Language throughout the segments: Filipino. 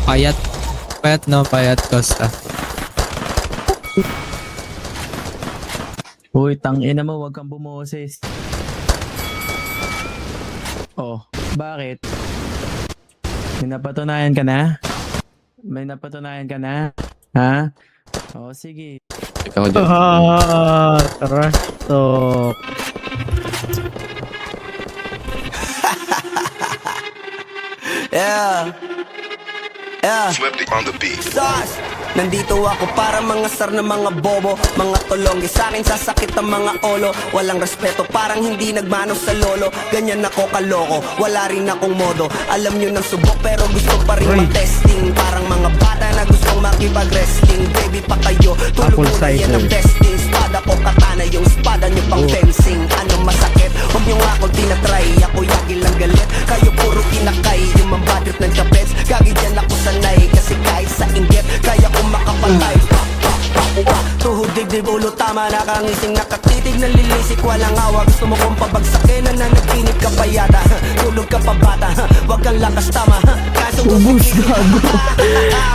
Payat. Payat no, payat Costa. Uy, tangina mo, wag kang bumoses. Oh, bakit? May napatunayan ka na? May napatunayan ka na? Ha? Oh, sige. Ikaw dyan. Trash talk. Yeah. Yeah. Flip it on the beat. Sus! Nandito ako para mga sar na mga bobo, mga tolonggi. Sa akin sasakit ang mga olo. Walang respeto, parang hindi nagmano sa lolo. Ganyan ako kaloko, wala rin akong modo. Alam nyo ng subok pero gusto pa rin mag-testing. Parang mga bata na gustong makipag-wrestling. Baby pa kayo, tulog Apple muna yan ang cider. testing. Spada ko katana, yung spada nyo pang fencing. Anong masakit? Huwag nyo nga ako tinatry. Ako yagi lang galit, kayo puro kinakay. Yung mambadrip ng kapets, gagi dyan ako sanay. Kasi kahit sa inggit, kaya ko makapantay. Tuhod dibdib ulo tama, nakangising nakatitig na lilisik. Walang awa, gusto mo kong pabagsakin. Nananaginip ka pa yata, tulog ka pa bata. Wag kang lakas tama, kaso Ubus gago.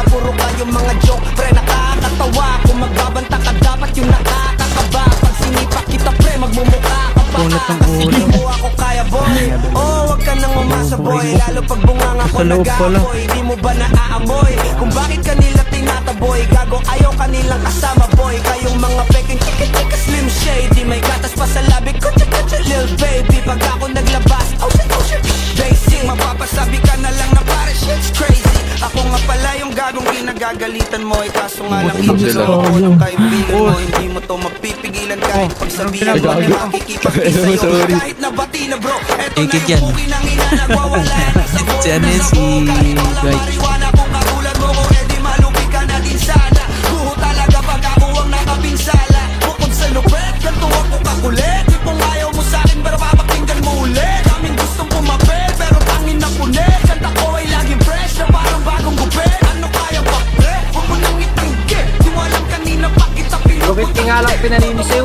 puro kayong mga joke, pre nakakatawa. Kung magbabanta ka dapat yung nakakakaba. Pag sinipak kita pre, magmumukha ka pa. Punot ng Kasi ulo. di mo ako kaya boy. Oh, wag ka nang umasa boy. Lalo pag bunganga ko Sa loob pala. nag-aapoy. Di mo ba naaamoy kung bakit kanila tinataboy? Gago ayaw kanilang kasama boy. Kayong mga peking chika slim shady. May gatas pa sa labi ko, chika lil baby. Pag ako naglabas, oh shit basic, mapapasabi ka na lang na pare shit's crazy. Ako nga pala yung gagong ginagagalitan mo. Kaso nga lang Ubus ibig sila. ko ng kaibigan mo. Hindi mo to mapipigilan kahit pagsabihan mo na makikipagpis sa'yo. Sorry. Kahit nabati na bro, eto na Ikit yung yan. buki ng ina. Nagwawala na sa buo Si na ano yun, sa si buo. Kahit walang Guy. mariwana kung katulad mo ko, edi malupi ka na din sana. Buho talaga pag ako ang nakapinsala. Bukod sa lupet, ganito ako kakulit. Di pong ayaw mo sa'kin, pero papakinggan mo ulit. Daming gustong pumapel, pero tangin na punit. Kanta ko ay laging fresh, na parang bagong gupit. Ano kaya pa, pre? Huwag mo nang itingge. Di mo alam kanina pa kita pinupunta. Bakit nga lang pinaninis sa'yo?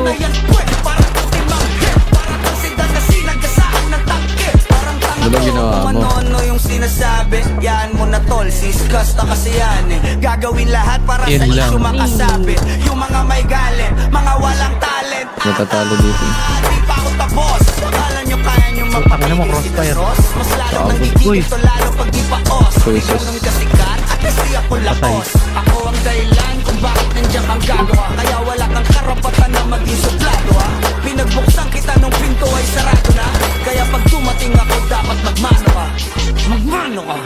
Parang puting mangke, parang tansidan na sinagasaan ng tangke. Parang tanga Ano bang to, ginawa kung mo? ano-ano yung sinasabi. Yan mo na tol, siskas na kasi yan eh. Gagawin lahat para Yun sa lang. isyo makasabit. Yung mga may galit, mga walang talent. Natatalo dito. Di pa ako tapos. Akala nyo kaya nyo Tangina mo, mapapigil si crossfire. Dasros. Mas lalo nang Uy. gigigil to lalo pag di pa os. Uy, Ikaw sus. nang kasikat at kasi ako lapos. Ako ang dahilan kung bakit nandiyan kang gagawa. Kaya wala kang karapatan na maging suplado ha. Pinagbuksan kita nung pinto ay sarado na. Kaya pag dumating ako dapat magmano ka. Magmano ka.